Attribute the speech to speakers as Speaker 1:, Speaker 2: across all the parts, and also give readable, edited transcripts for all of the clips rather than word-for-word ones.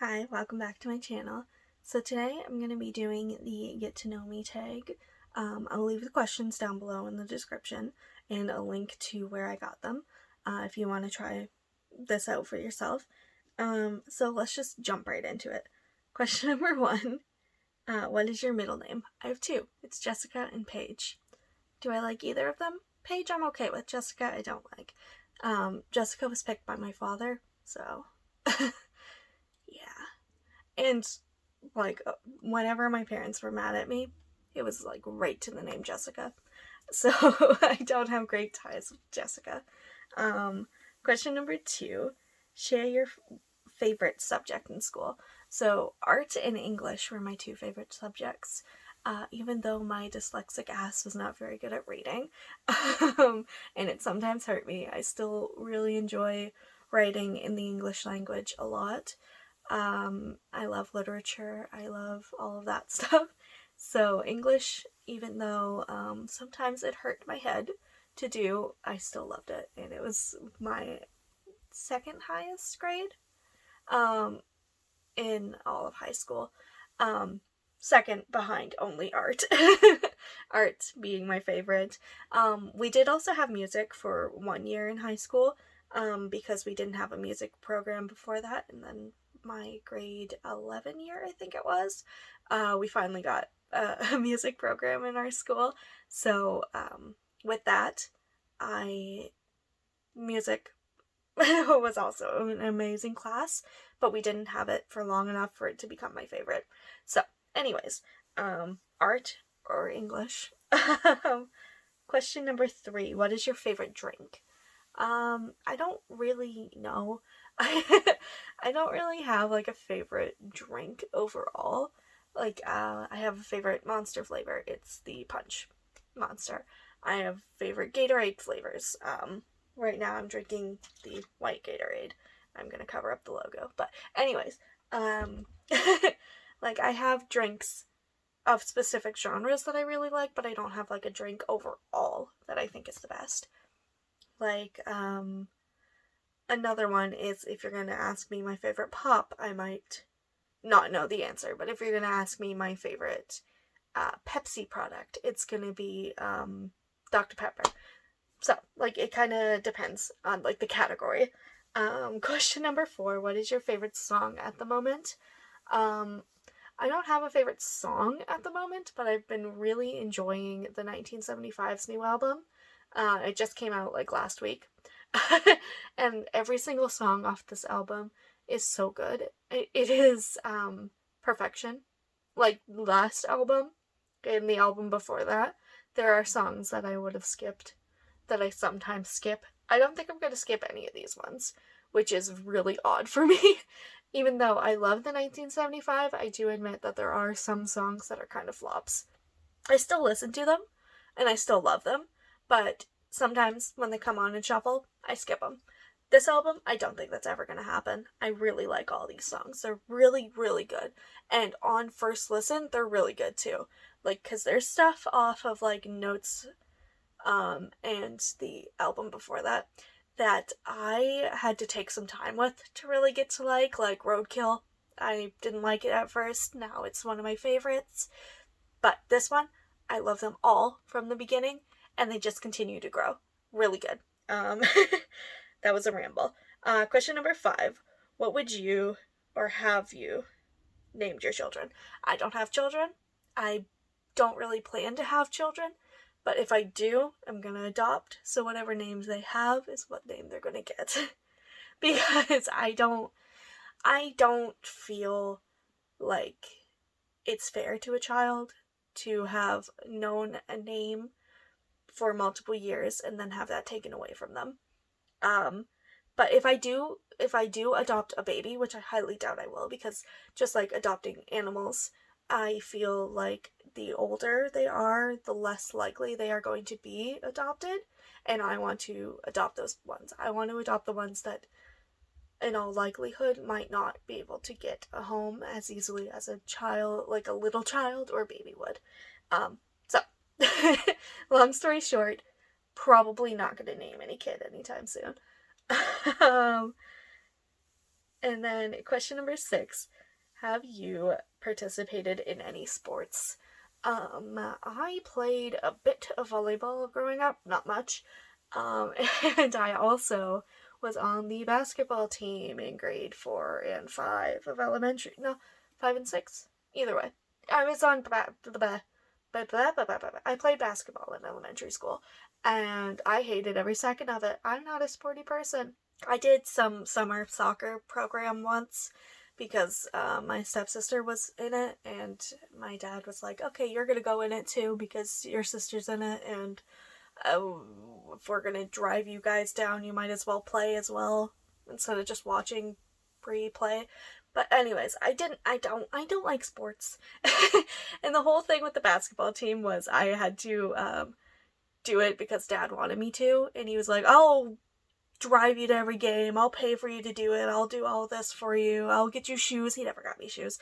Speaker 1: Hi, welcome back to my channel. So today I'm going to be doing the Get to Know Me tag. I'll leave the questions down below in the description and a link to where I got them if you want to try this out for yourself. So let's just jump right into it. Question number one, what is your middle name? I have two. It's Jessica and Paige. Do I like either of them? Paige I'm okay with. Jessica I don't like. Jessica was picked by my father, so yeah. And whenever my parents were mad at me, it was like right to the name Jessica. So I don't have great ties with Jessica. Um, Question number two, share your favorite subject in school. So art and English were my two favorite subjects. Even though my dyslexic ass was not very good at reading, and it sometimes hurt me, I still really enjoy writing in the English language a lot. I love literature. I love all of that stuff. So English, even though sometimes it hurt my head to do, I still loved it. And it was my second highest grade um, in all of high school. Um, Second behind only art. Art being my favorite. We did also have music for 1 year in high school because we didn't have a music program before that. And then my grade 11 year, I think it was, we finally got a music program in our school. So with that, I music was also an amazing class, but we didn't have it for long enough for it to become my favorite. So, anyways, art or English. Question number three, what is your favorite drink? I don't really know. I don't really have like a favorite drink overall. I have a favorite Monster flavor. It's the Punch Monster. I have favorite Gatorade flavors. Right now I'm drinking the white Gatorade. I'm gonna cover up the logo. But anyways, um, I have drinks of specific genres that I really like, but I don't have like a drink overall that I think is the best. Like, another one is if you're gonna ask me my favorite pop, I might not know the answer, but if you're gonna ask me my favorite Pepsi product, it's gonna be Dr. Pepper. So, it kind of depends on, the category. Question number four, what is your favorite song at the moment? Um, I don't have a favorite song at the moment, but I've been really enjoying the 1975's new album. It just came out, last week. And every single song off this album is so good. It is, perfection. Like, last album and the album before that, there are songs that I would have skipped that I sometimes skip. I don't think I'm going to skip any of these ones, which is really odd for me. Even though I love the 1975, I do admit that there are some songs that are kind of flops. I still listen to them, and I still love them, but sometimes when they come on in shuffle, I skip them. This album, I don't think that's ever going to happen. I really like all these songs. They're really, really good. And on first listen, they're really good too. Because there's stuff off of, Notes and the album before that I had to take some time with to really get to like Roadkill. I didn't like it at first. Now it's one of my favorites. But this one, I love them all from the beginning, and they just continue to grow. Really good. Um, that was a ramble. Question number five. What would you or have you named your children? I don't have children. I don't really plan to have children. But if I do, I'm gonna adopt. So whatever names they have is what name they're gonna get. Because I don't feel like it's fair to a child to have known a name for multiple years and then have that taken away from them. Um, but if I do adopt a baby, which I highly doubt I will, because just like adopting animals, I feel like the older they are, the less likely they are going to be adopted, and I want to adopt those ones. I want to adopt the ones that in all likelihood might not be able to get a home as easily as a child, like a little child or baby would. So long story short, probably not going to name any kid anytime soon. um, And then question number 6, have you participated in any sports? I played a bit of volleyball growing up, not much. And I also was on the basketball team in grade 4 and 5 of elementary. No, 5 and 6. Either way. I was on I played basketball in elementary school, and I hated every second of it. I'm not a sporty person. I did some summer soccer program once because my stepsister was in it, and my dad was like, okay, you're gonna go in it too because your sister's in it, and if we're gonna drive you guys down, you might as well play as well instead of just watching Bree play. But anyways, I don't like sports. And the whole thing with the basketball team was I had to do it because Dad wanted me to, and he was like, I'll drive you to every game, I'll pay for you to do it, I'll do all this for you, I'll get you shoes. He never got me shoes.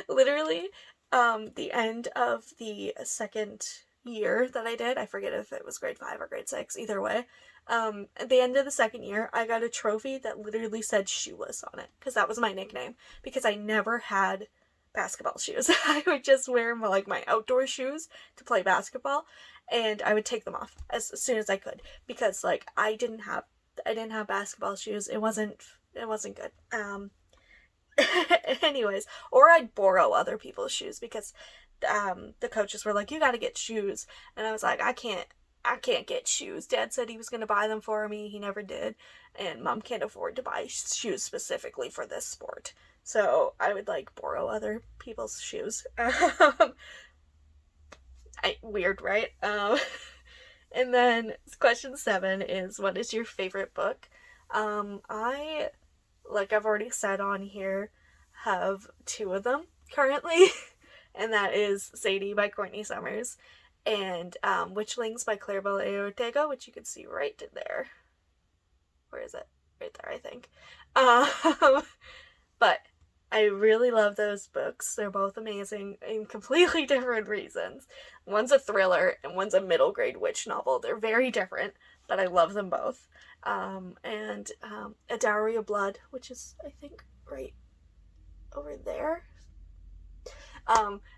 Speaker 1: Literally, the end of the second year that I did, I forget if it was grade 5 or grade 6, either way, at the end of the second year, I got a trophy that literally said shoeless on it, because that was my nickname, because I never had basketball shoes. I would just wear my outdoor shoes to play basketball, and I would take them off as soon as I could, because I didn't have basketball shoes. It wasn't good. Anyways, or I'd borrow other people's shoes because the coaches were like, you got to get shoes, and I was like, I can't get shoes. Dad said he was going to buy them for me. He never did. And Mom can't afford to buy shoes specifically for this sport. So I would borrow other people's shoes. Weird, right? And then question 7 is, what is your favorite book? I, I've already said on here, have 2 of them currently. And that is Sadie by Courtney Summers and Witchlings by Claribel A. Ortega, which you can see right there. Where is it? Right there, I think. But I really love those books. They're both amazing in completely different reasons. One's a thriller and one's a middle grade witch novel. They're very different, but I love them both. And A Dowry of Blood, which is, I think, right over there.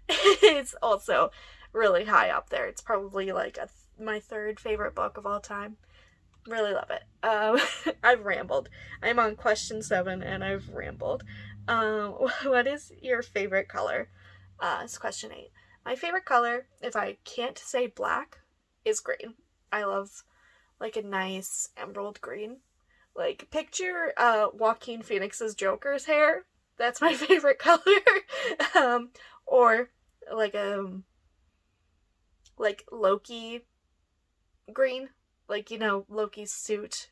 Speaker 1: It's also really high up there. It's probably my 3rd favorite book of all time. Really love it. I've rambled. I'm on question 7 and I've rambled. What is your favorite color? It's question 8. My favorite color, if I can't say black, is green. I love a nice emerald green. Picture Joaquin Phoenix's Joker's hair. That's my favorite color. Or Loki green, Loki's suit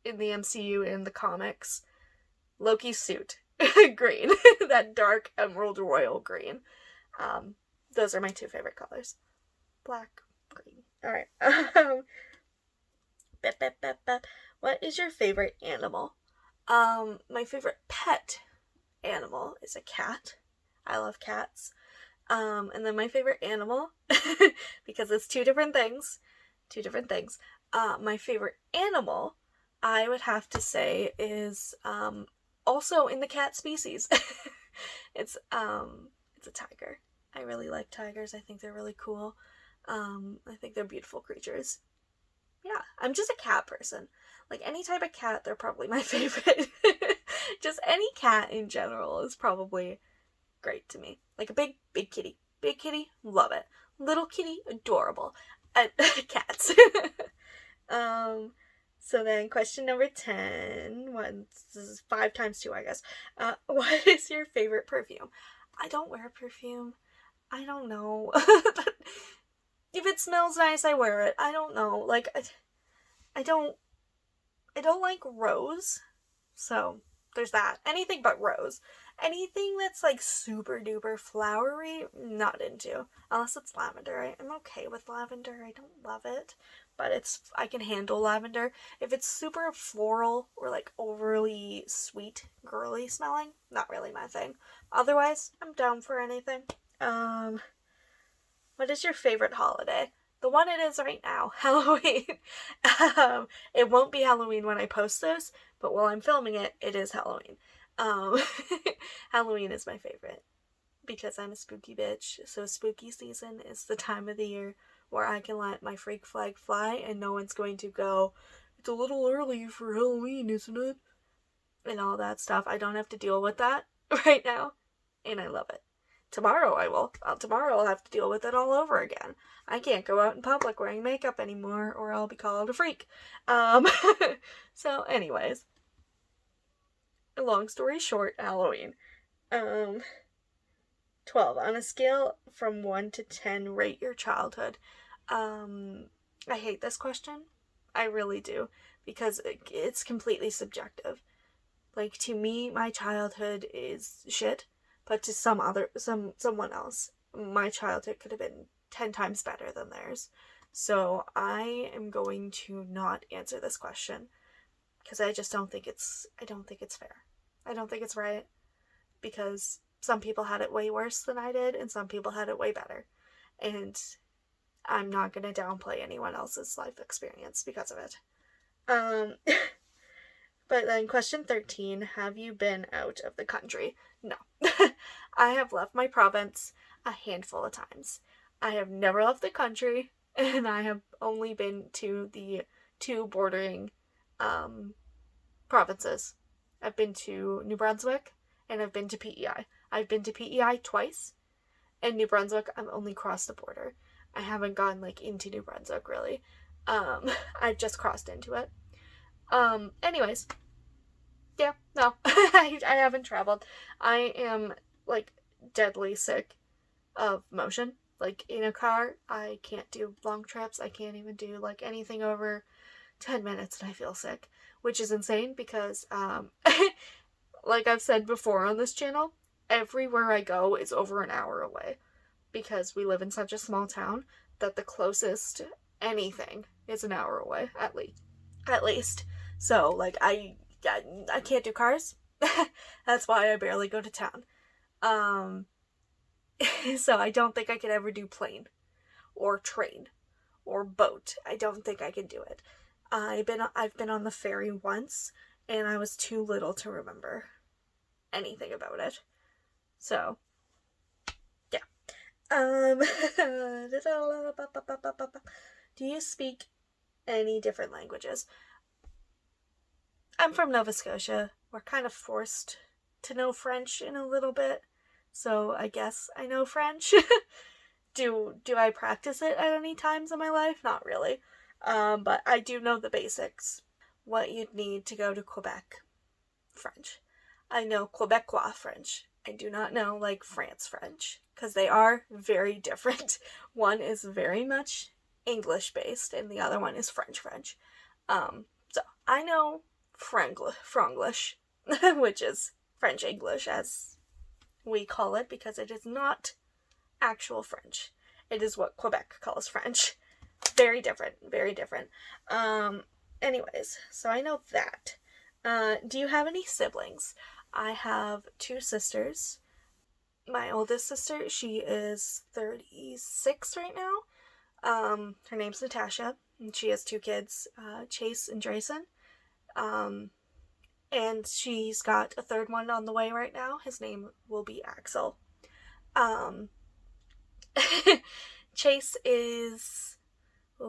Speaker 1: in the MCU in the comics. Loki's suit green, that dark emerald royal green. Those are my 2 favorite colors. Black, green. All right. What is your favorite animal? My favorite pet animal is a cat. I love cats. And then my favorite animal, because it's 2 different things. My favorite animal, I would have to say, is also in the cat species. It's a tiger. I really like tigers. I think they're really cool. I think they're beautiful creatures. Yeah, I'm just a cat person. Any type of cat, they're probably my favorite. Just any cat in general is probably great to me. A big kitty. Big kitty, love it. Little kitty, adorable. Cats. So then question number 10. This is 5 times 2, I guess. What is your favorite perfume? I don't wear perfume. I don't know. If it smells nice, I wear it. I don't know. I don't like rose. So there's that. Anything but rose. Anything that's super duper flowery, not into. Unless it's lavender. I'm okay with lavender. I don't love it, but I can handle lavender. If it's super floral or overly sweet, girly smelling, not really my thing. Otherwise, I'm down for anything. What is your favorite holiday? the one it is right now, Halloween. It won't be Halloween when I post this, but while I'm filming it, it is Halloween. Um, Halloween is my favorite because I'm a spooky bitch. So spooky season is the time of the year where I can let my freak flag fly and no one's going to go, it's a little early for Halloween, isn't it? And all that stuff. I don't have to deal with that right now, and I love it. Tomorrow I will. Tomorrow I'll have to deal with it all over again. I can't go out in public wearing makeup anymore or I'll be called a freak. Um, so anyways, long story short, Halloween. Um, 12. On a scale from 1 to 10, rate your childhood. I hate this question. I really do. Because it's completely subjective. Like, to me, my childhood is shit. But to someone else, my childhood could have been 10 times better than theirs. So I am going to not answer this question. Because I don't think it's fair. I don't think it's right. Because some people had it way worse than I did, and some people had it way better. And I'm not going to downplay anyone else's life experience because of it. But then question 13, have you been out of the country? No. I have left my province a handful of times. I have never left the country, and I have only been to the 2 bordering provinces. I've been to New Brunswick, and I've been to PEI. I've been to PEI twice, and New Brunswick, I've only crossed the border. I haven't gone, into New Brunswick, really. I've just crossed into it. Anyways. Yeah, no. I haven't traveled. I am, deadly sick of motion. In a car, I can't do long trips. I can't even do, anything over 10 minutes and I feel sick. Which is insane because, like I've said before on this channel, everywhere I go is over an hour away. Because we live in such a small town that the closest anything is an hour away, at least. So, I can't do cars. That's why I barely go to town. So I don't think I could ever do plane or train or boat. I don't think I can do it. I've been on the ferry once, and I was too little to remember anything about it. So, yeah. Do you speak any different languages? I'm from Nova Scotia. We're kind of forced to know French in a little bit, so I guess I know French. Do I practice it at any times in my life? Not really. But I do know the basics. What you'd need to go to Quebec French. I know Quebecois French. I do not know, France French, because they are very different. One is very much English-based, and the other one is French. So I know Franglish, which is French English, as we call it, because it is not actual French. It is what Quebec calls French. Very different. Anyways, so I know that. Do you have any siblings? I have 2 sisters. My oldest sister, she is 36 right now. Her name's Natasha, and she has 2 kids, Chase and Drayson. And she's got a 3rd one on the way right now. His name will be Axel. Chase is,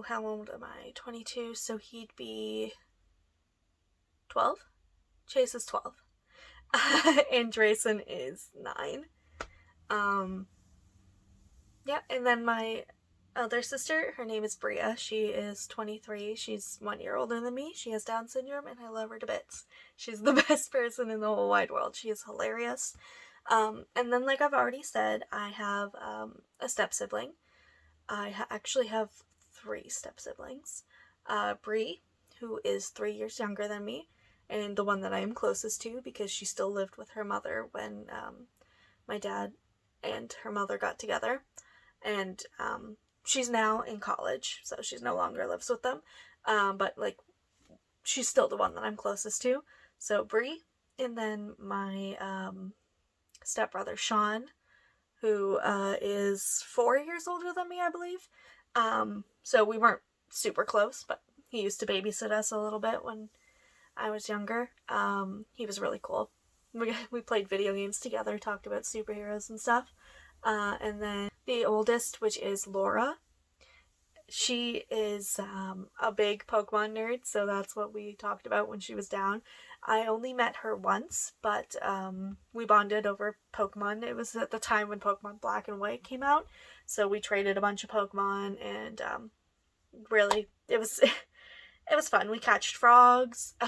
Speaker 1: how old am I? 22, so he'd be 12? Chase is 12. And Drayson is 9. Yeah, and then my other sister, her name is Bria. She is 23. She's 1 year older than me. She has Down syndrome, and I love her to bits. She's the best person in the whole wide world. She is hilarious. And then, like I've already said, I have a step-sibling. I actually have 3 step-siblings. Brie, who is 3 years younger than me, and the one that I am closest to because she still lived with her mother when my dad and her mother got together. And she's now in college, so she's no longer lives with them. But, she's still the one that I'm closest to. So, Brie, and then my stepbrother, Sean, who is 4 years older than me, I believe. So we weren't super close, but he used to babysit us a little bit when I was younger. He was really cool. We played video games together, talked about superheroes and stuff. And then the oldest, which is Laura, she is a big Pokemon nerd, so that's what we talked about when she was down. I only met her once, but we bonded over Pokemon. It was at the time when Pokemon Black and White came out, so we traded a bunch of Pokemon, and really, it was it was fun. We catched frogs. It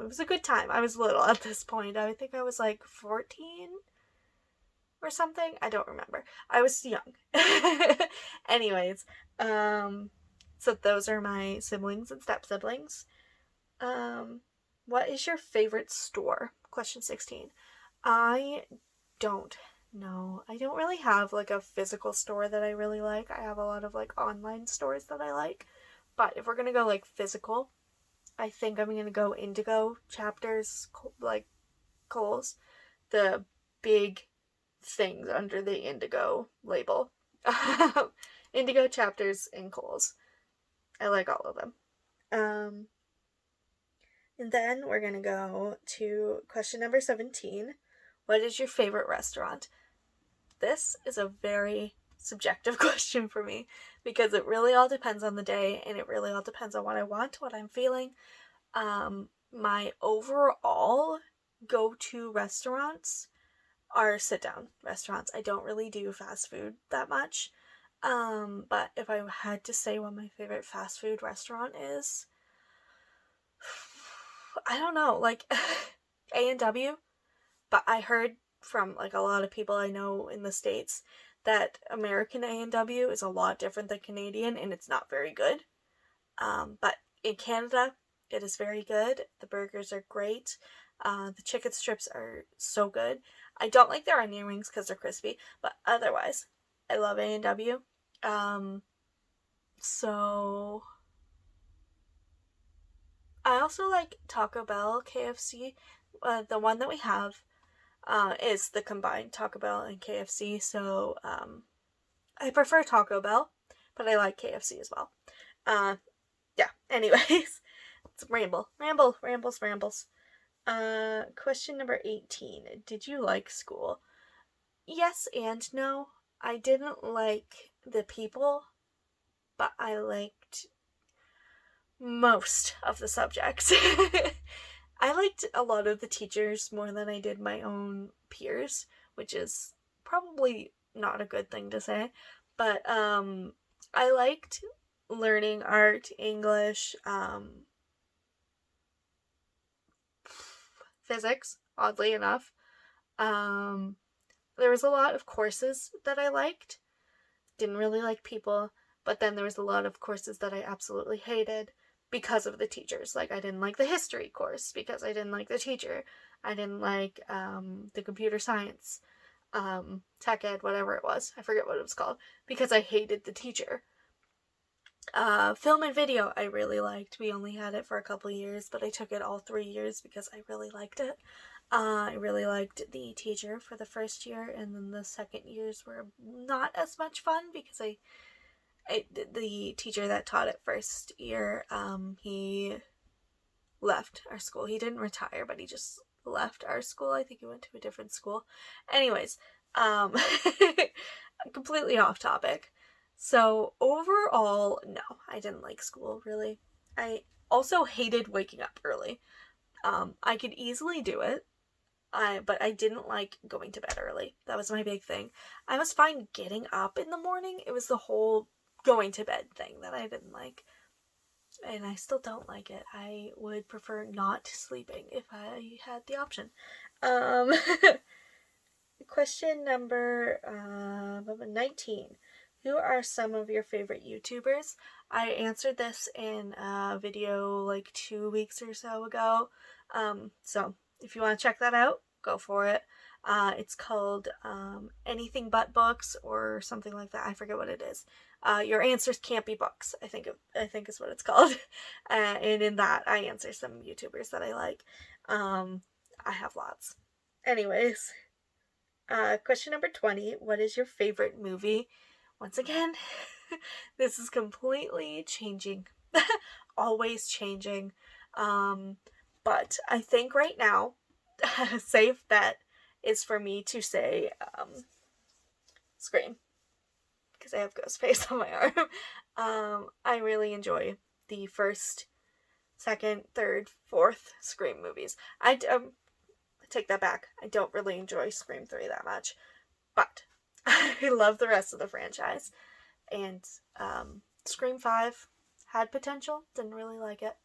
Speaker 1: was a good time. I was little at this point. I think I was like 14 or something. I don't remember. I was young. Anyways, so those are my siblings and step siblings. What is your favorite store? Question 16. I don't know. I don't really have like a physical store that I really like. I have a lot of like online stores that I like. But if we're gonna go like physical, I think I'm gonna go Indigo Chapters, like Kohl's, the big things under the Indigo label. Indigo Chapters and Kohl's. I like all of them. And then we're gonna go to question number 17. What is your favorite restaurant? This is a very subjective question for me because it really all depends on the day and it really all depends on what I want, what I'm feeling. My overall go-to restaurants are sit-down restaurants. I don't really do fast food that much. But if I had to say what my favorite fast food restaurant is, I don't know, like A&W, but I heard from like a lot of people I know in the States that American A&W is a lot different than Canadian and it's not very good. But in Canada, it is very good. The burgers are great. The chicken strips are so good. I don't like their onion rings because they're crispy, but otherwise, I love A&W. So I also like Taco Bell, KFC. The one that we have is the combined Taco Bell and KFC. So I prefer Taco Bell, but I like KFC as well. Yeah, anyways. It's rambles. Question number 18. Did you like school? Yes and no. I didn't like the people, but I liked most of the subjects. I liked a lot of the teachers more than I did my own peers, which is probably not a good thing to say, but I liked learning art, English, physics, oddly enough. There was a lot of courses that I liked. Didn't really like people, but then there was a lot of courses that I absolutely hated because of the teachers. Like I didn't like the history course because I didn't like the teacher. I didn't like the computer science, tech ed, whatever it was. I forget what it was called because I hated the teacher. Film and video I really liked. We only had it for a couple years, but I took it all 3 years because I really liked it. I really liked the teacher for the first year, and then the second years were not as much fun because the teacher that taught it first year, he left our school. He didn't retire, but he just left our school. I think he went to a different school. Anyways, completely off topic. So overall, no, I didn't like school really. I also hated waking up early. I could easily do it, but I didn't like going to bed early. That was my big thing. I was fine getting up in the morning. It was the whole going to bed thing that I didn't like. And I still don't like it. I would prefer not sleeping if I had the option. Question number 19. Who are some of your favorite YouTubers? I answered this in a video like 2 weeks or so ago. So if you want to check that out, go for it. It's called Anything But Books or something like that. I forget what it is. Your answers can't be books. I think is what it's called. And in that, I answer some YouTubers that I like. I have lots. Anyways, question number 20. What is your favorite movie? Once again, This is completely changing. Always changing. But I think right now, a safe bet is for me to say Scream. Because I have Ghostface on my arm. I really enjoy the first, second, third, fourth Scream movies. I take that back. I don't really enjoy Scream 3 that much. But I love the rest of the franchise. And Scream 5 had potential, didn't really like it.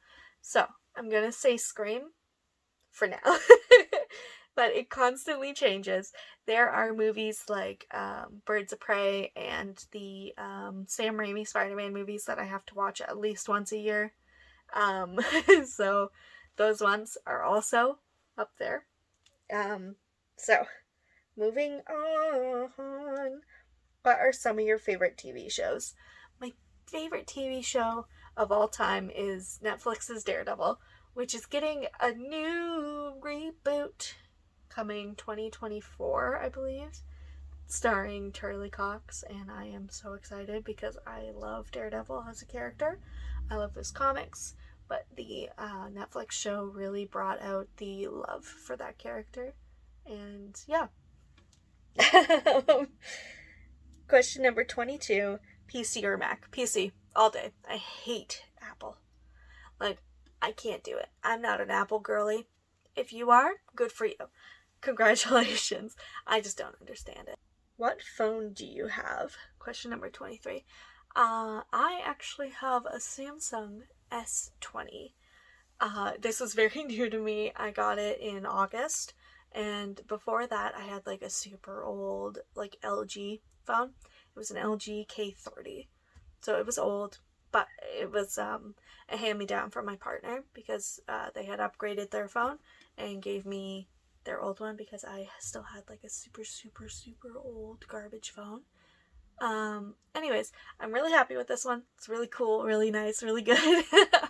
Speaker 1: So I'm gonna say Scream for now. But it constantly changes. There are movies like Birds of Prey and the Sam Raimi Spider-Man movies that I have to watch at least once a year. So those ones are also up there. So moving on. What are some of your favorite TV shows? My favorite TV show of all time is Netflix's Daredevil, which is getting a new reboot coming 2024, I believe, starring Charlie Cox, and I am so excited because I love Daredevil as a character. I love his comics, but the Netflix show really brought out the love for that character, and yeah. Question number 22, PC or Mac? PC, all day. I hate Apple. Like, I can't do it. I'm not an Apple girly. If you are, good for you. Congratulations. I just don't understand it. What phone do you have? Question number 23. I actually have a Samsung S20. This was very new to me. I got it in August. And before that, I had like a super old like LG phone. It was an LG K30. So it was old, but it was a hand-me-down from my partner because they had upgraded their phone and gave me their old one because I still had like a super, super, super old garbage phone. Anyways, I'm really happy with this one. It's really cool, really nice, really good.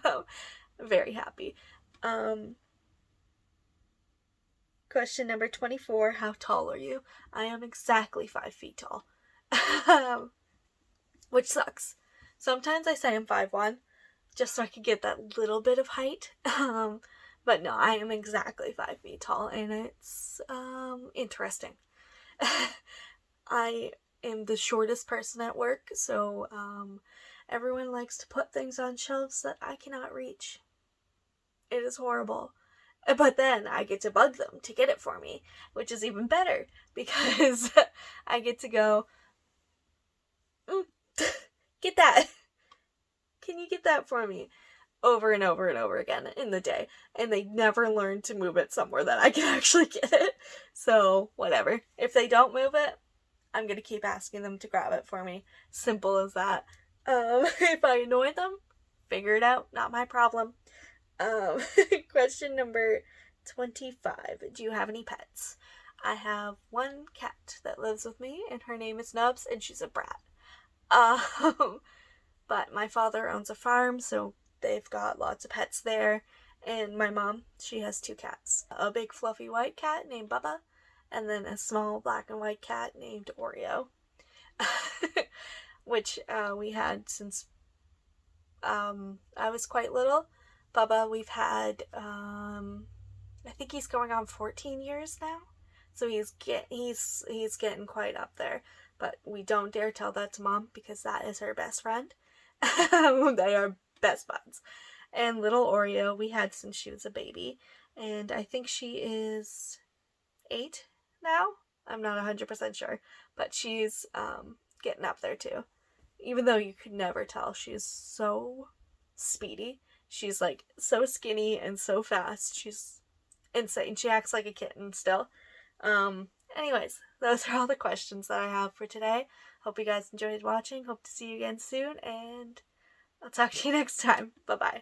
Speaker 1: I'm very happy. Question number 24, how tall are you? I am exactly 5 feet tall. Which sucks. Sometimes I say I'm 5'1", just so I can get that little bit of height. But no, I am exactly 5 feet tall, and it's interesting. I am the shortest person at work, so everyone likes to put things on shelves that I cannot reach. It is horrible. But then I get to bug them to get it for me, which is even better because I get to go, get that. Can you get that for me? Over and over and over again in the day. And they never learn to move it somewhere that I can actually get it. So, whatever. If they don't move it, I'm going to keep asking them to grab it for me. Simple as that. If I annoy them, figure it out. Not my problem. Question number 25. Do you have any pets? I have one cat that lives with me, and her name is Nubs, and she's a brat. But my father owns a farm, so they've got lots of pets there. And my mom, she has 2 cats. A big fluffy white cat named Bubba, and then a small black and white cat named Oreo. Which we had since I was quite little. Bubba, we've had, I think he's going on 14 years now. So he's getting quite up there. But we don't dare tell that to Mom because that is her best friend. They are best buds. And little Oreo we had since she was a baby. And I think she is 8 now. I'm not 100% sure. But she's getting up there too. Even though you could never tell, she's so speedy. She's like so skinny and so fast. She's insane. She acts like a kitten still. Anyways, those are all the questions that I have for today. Hope you guys enjoyed watching. Hope to see you again soon, and I'll talk to you next time. Bye-bye.